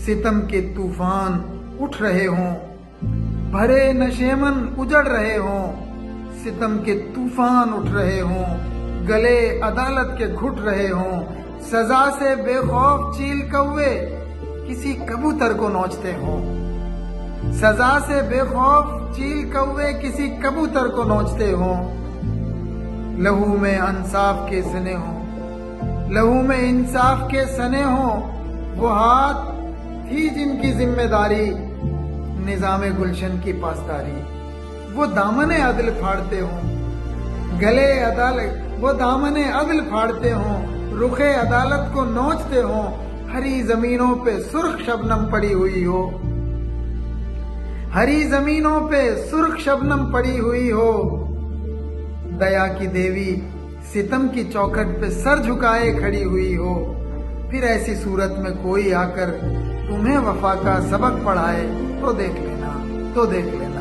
सितम के तूफान उठ रहे हों, भरे नशेमन उजड़ रहे हों, सितम के तूफान उठ रहे हों, गले अदालत के घुट रहे हों, सजा से बेखौफ चील कौवे किसी कबूतर को नोचते हों, सजा से बेखौफ चील कौवे किसी कबूतर को नोचते हों, लहू में इंसाफ के सने हों, लहू में इंसाफ के सने हों, वो हाथ थी जिनकी जिम्मेदारी निजामे गुलशन की पासदारी, वो दामने अदल फाड़ते हों, गले अदालत वो दामने अदल फाड़ते हों, रुखे अदालत को नोचते हों, हरी जमीनों पे सुर्ख शबनम पड़ी हुई हो, हरी जमीनों पे सुर्ख शबनम पड़ी हुई हो, दया की देवी सितम की चौखट पे सर झुकाए खड़ी हुई हो, फिर ऐसी सूरत में कोई आकर तुम्हें वफा का सबक पढ़ाए तो देख लेना, तो देख लेना।